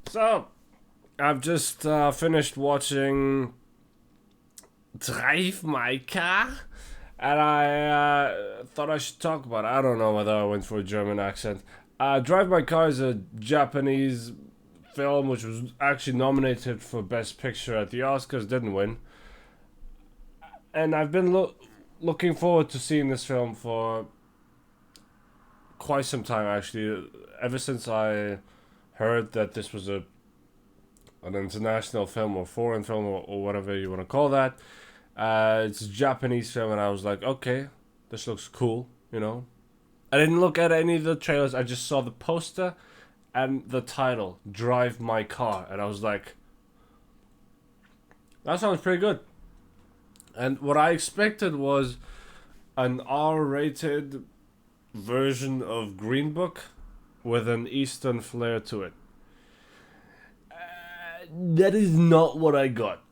So, I've just finished watching Drive My Car, and I thought I should talk about it. I don't know whether I went for a German accent. Drive My Car is a Japanese film which was actually nominated for Best Picture at the Oscars, didn't win. And I've been looking forward to seeing this film for quite some time, actually. Ever since I heard that this was an international film or foreign film or whatever you want to call that. It's a Japanese film, and I was like, okay, this looks cool. I didn't look at any of the trailers. I just saw the poster and the title, Drive My Car, and I was like, that sounds pretty good. And what I expected was an R-rated version of Green Book with an Eastern flair to it. That is not what I got.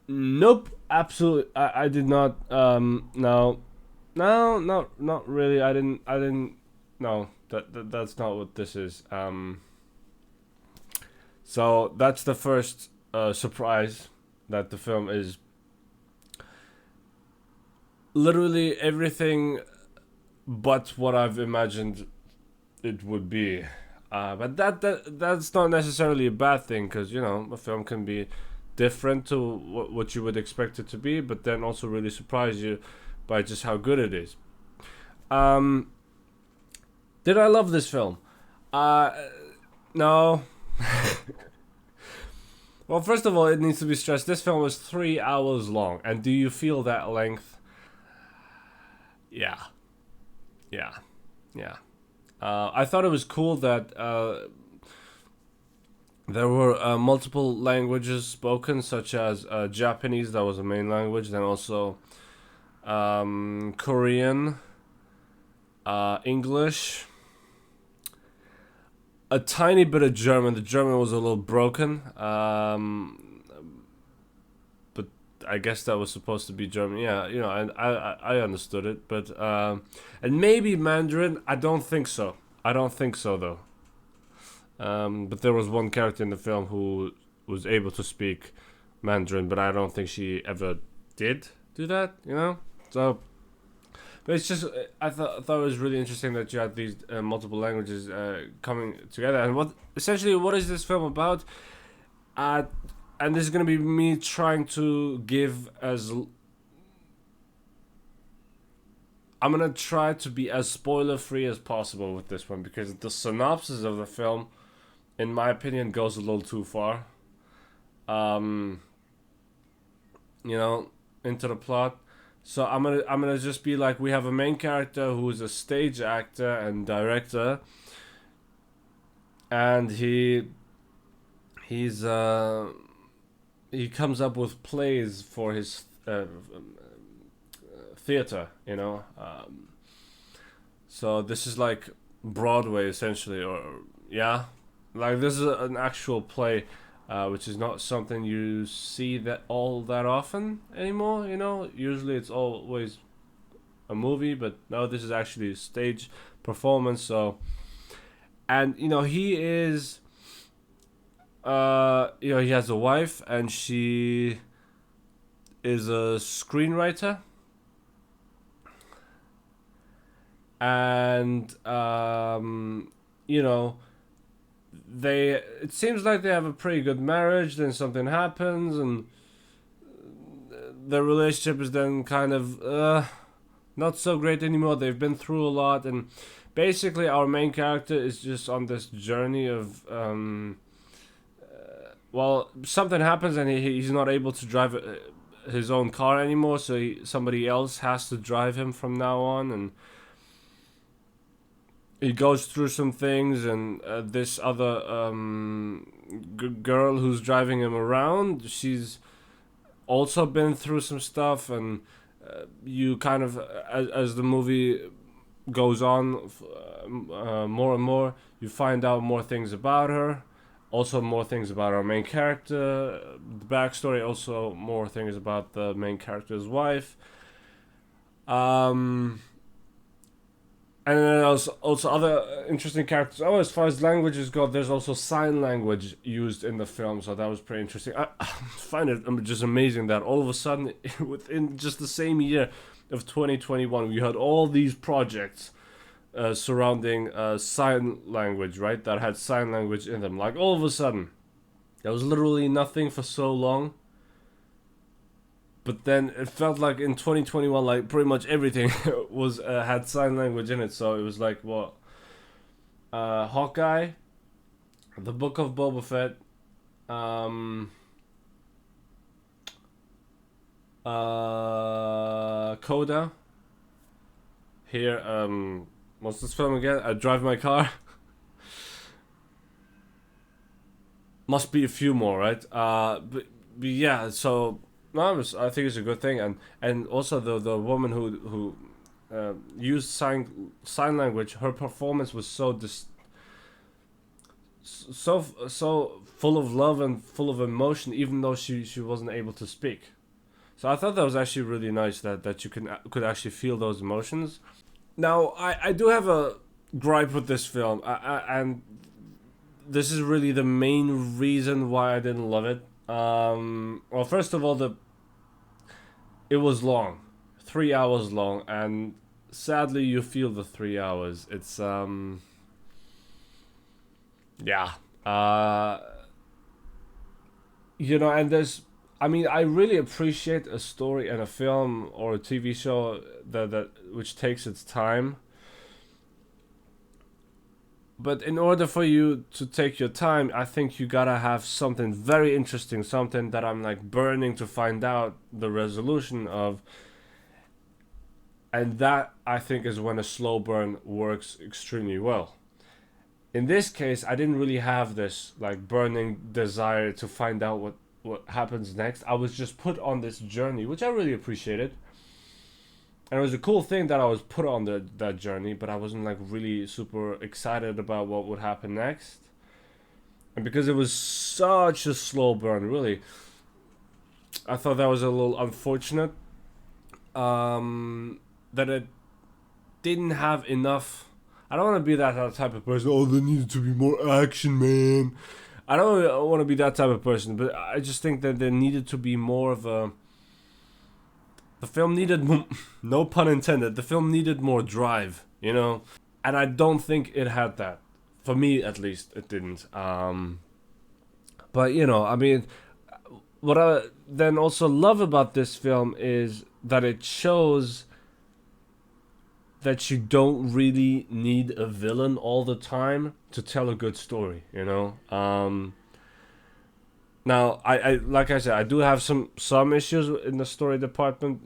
Nope, absolutely. I did not. No, not really. I didn't. No, that's not what this is. So that's the first surprise, that the film is literally everything but what I've imagined it would be. But that's not necessarily a bad thing, because a film can be different to what you would expect it to be, but then also really surprise you by just how good it is. Did I love this film? No. Well, first of all, it needs to be stressed, this film was 3 hours long, and do you feel that length? Yeah. I thought it was cool that there were multiple languages spoken, such as Japanese, that was the main language, then also Korean, English, a tiny bit of German. The German was a little broken, but I guess that was supposed to be German. Yeah, I understood it, but and maybe Mandarin. I don't think so though. But there was one character in the film who was able to speak Mandarin, but I don't think she ever did do that. So. But it's just, I thought it was really interesting that you had these multiple languages coming together. And what is this film about? And this is going to be me trying to give I'm going to try to be as spoiler-free as possible with this one, because the synopsis of the film, in my opinion, goes a little too far. Into the plot. So I'm gonna just be like, we have a main character who's a stage actor and director, and he comes up with plays for his theater. So this is like Broadway essentially, or yeah, like this is an actual play. Which is not something you see that often anymore. Usually it's always a movie, but no, this is actually a stage performance. So, and he is, he has a wife, and she is a screenwriter, and it seems like they have a pretty good marriage, then something happens, and their relationship is then kind of not so great anymore. They've been through a lot, and basically our main character is just on this journey of something happens, and he's not able to drive his own car anymore, so somebody else has to drive him from now on, and he goes through some things, and this other girl who's driving him around, she's also been through some stuff, and you kind of, as the movie goes on, more and more, you find out more things about her, also more things about our main character, the backstory, also more things about the main character's wife. And then also other interesting characters. Oh, as far as languages go, there's also sign language used in the film, so that was pretty interesting. I find it just amazing that all of a sudden, within just the same year of 2021, we had all these projects surrounding sign language, right? That had sign language in them. Like all of a sudden, there was literally nothing for so long. But then it felt like in 2021, like pretty much everything was had sign language in it. So it was like what, Hawkeye, the Book of Boba Fett, Coda. Here, what's this film again? I Drive My Car. Must be a few more, right? But yeah. So no, I think it's a good thing, and also the woman who used sign language, her performance was so full of love and full of emotion, even though she wasn't able to speak. So I thought that was actually really nice that you could actually feel those emotions. Now I do have a gripe with this film, and this is really the main reason why I didn't love it. Well, first of all, it was long, 3 hours long, and sadly, you feel the 3 hours. It's yeah, and I mean, I really appreciate a story and a film or a TV show that which takes its time. But in order for you to take your time, I think you gotta have something very interesting, something that I'm like burning to find out the resolution of. And that, I think, is when a slow burn works extremely well. In this case, I didn't really have this like burning desire to find out what happens next. I was just put on this journey, which I really appreciated. And it was a cool thing that I was put on that journey, but I wasn't like really super excited about what would happen next. And because it was such a slow burn, really, I thought that was a little unfortunate. That it didn't have enough. I don't want to be that type of person. Oh, there needed to be more action, man. I don't want to be that type of person, but I just think that there needed to be more of a. The film needed, no pun intended, the film needed more drive, And I don't think it had that. For me, at least, it didn't. But, I mean, what I then also love about this film is that it shows that you don't really need a villain all the time to tell a good story, Now, I like I said, I do have some issues in the story department,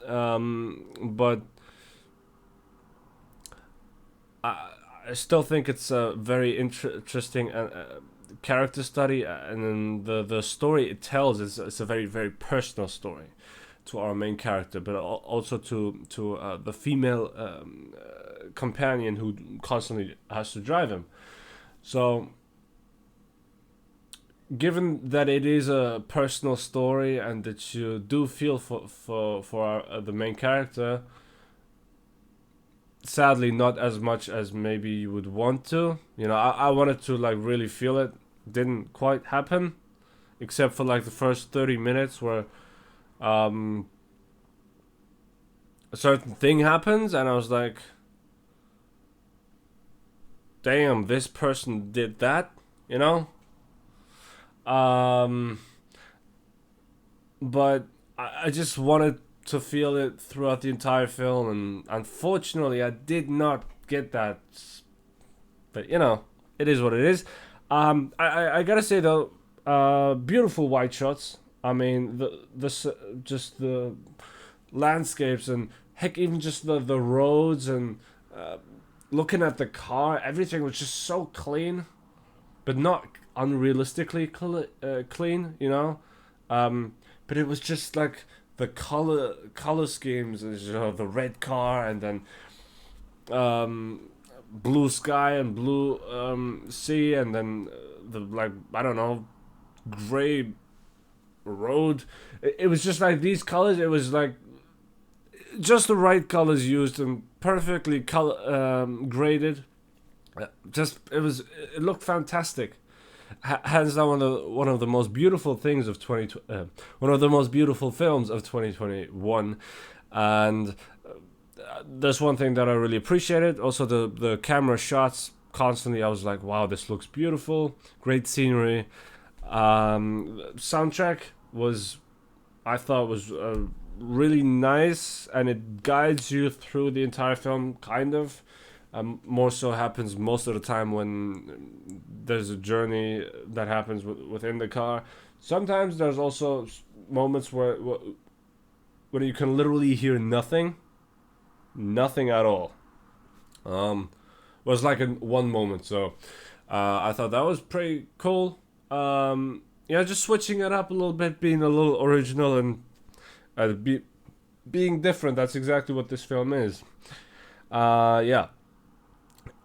but I still think it's a very interesting character study, and then the story it tells is it's a very, very personal story to our main character, but also to the female companion who constantly has to drive him. So, given that it is a personal story and that you do feel for the main character, sadly not as much as maybe you would want to. I wanted to like really feel it. Didn't quite happen, except for like the first 30 minutes where a certain thing happens and I was like, damn, this person did that, but I just wanted to feel it throughout the entire film, and unfortunately I did not get that. But it is what it is. I gotta say though, beautiful white shots. I mean, just the landscapes, and heck, even just the roads, and looking at the car, everything was just so clean, but not unrealistically clean, but it was just like the color schemes, the red car, and then blue sky and blue sea, and then the like, I don't know, gray road. It was just like these colors. It was like just the right colors used and perfectly graded. It looked fantastic. Hands down one of the most beautiful things of one of the most beautiful films of 2021. And that's one thing that I really appreciated. Also the camera shots constantly, I was like, wow, this looks beautiful. Great scenery. Soundtrack was, I thought, was really nice, and it guides you through the entire film, kind of. More so happens most of the time when there's a journey that happens within the car. Sometimes there's also moments where you can literally hear nothing at all. Was like in one moment, so I thought that was pretty cool. Yeah, just switching it up a little bit, being a little original and being different. That's exactly what this film is. Yeah.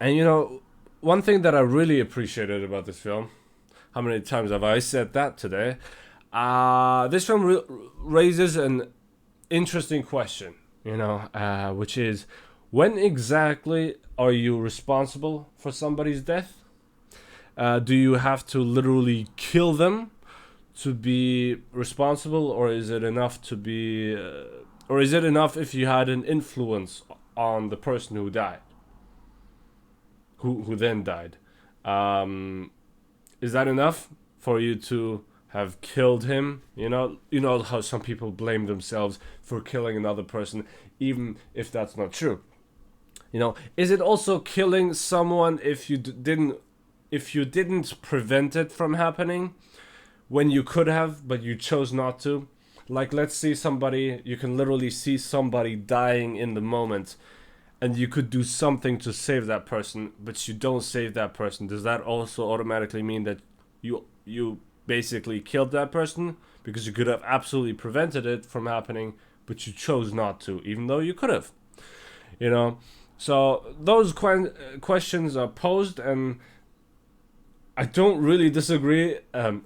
And you know, one thing that I really appreciated about this film, how many times have I said that today? This film raises an interesting question, you know, which is, when exactly are you responsible for somebody's death? Do you have to literally kill them to be responsible, or is it enough if you had an influence on the person who died? Who then died. Is that enough for you to have killed him? You know how some people blame themselves for killing another person, even if that's not true. You know, is it also killing someone if you didn't prevent it from happening when you could have, but you chose not to? Like, let's see somebody, you can literally see somebody dying in the moment, and you could do something to save that person, but you don't save that person. Does that also automatically mean that you basically killed that person because you could have absolutely prevented it from happening, but you chose not to, even though you could have? You know, so those questions are posed, and I don't really disagree. I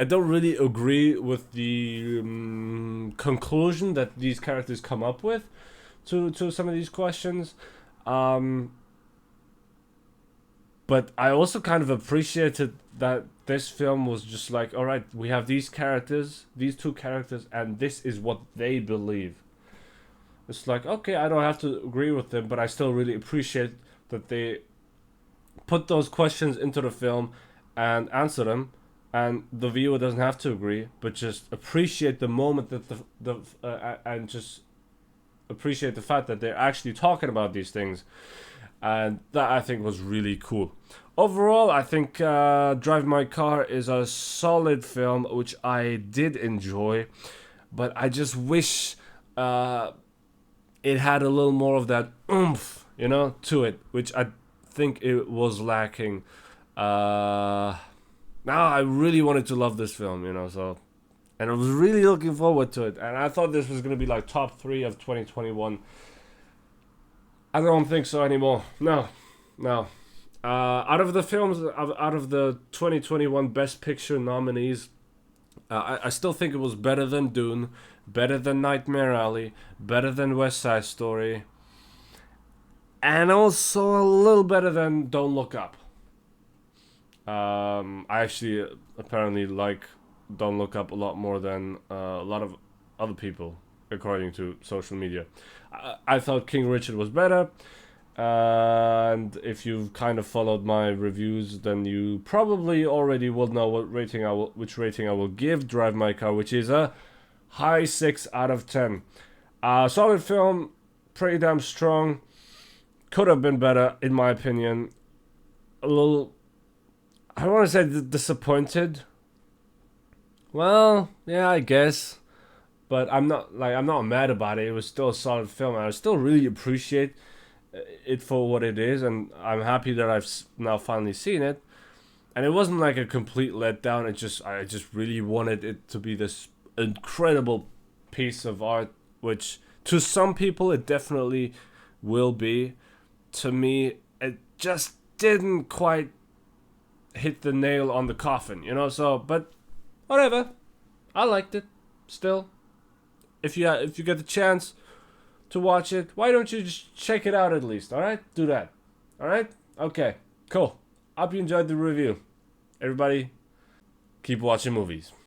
don't really agree with the conclusion that these characters come up with to some of these questions. But I also kind of appreciated that this film was just like, all right, we have these two characters, and this is what they believe. It's like, okay, I don't have to agree with them, but I still really appreciate that they put those questions into the film and answer them, and the viewer doesn't have to agree, but just appreciate the moment that and just appreciate the fact that they're actually talking about these things. And that, I think, was really cool. Overall, I think Drive My Car is a solid film, which I did enjoy, but I just wish it had a little more of that oomph, you know, to it, which I think it was lacking. Now I really wanted to love this film, you know, so, and I was really looking forward to it, and I thought this was going to be like top 3 of 2021. I don't think so anymore. No. Out of the films, out of the 2021 Best Picture nominees, I still think it was better than Dune, better than Nightmare Alley, better than West Side Story, and also a little better than Don't Look Up. I actually apparently like Don't Look Up a lot more than a lot of other people, according to social media. I thought King Richard was better, and if you've kind of followed my reviews, then you probably already will know which rating I will give Drive My Car, which is a high 6 out of 10. Solid film, pretty damn strong. Could have been better, in my opinion. A little, I don't want to say disappointed. Well, yeah, I guess. But I'm not mad about it. It was still a solid film, and I still really appreciate it for what it is, and I'm happy that I've now finally seen it. And it wasn't like a complete letdown. I just really wanted it to be this incredible piece of art, which to some people it definitely will be. To me, it just didn't quite hit the nail on the coffin, you know. So, but whatever, I liked it still. If you get the chance, to watch it, why don't you just check it out at least? All right, do that. All right, okay, cool. Hope you enjoyed the review. Everybody, keep watching movies.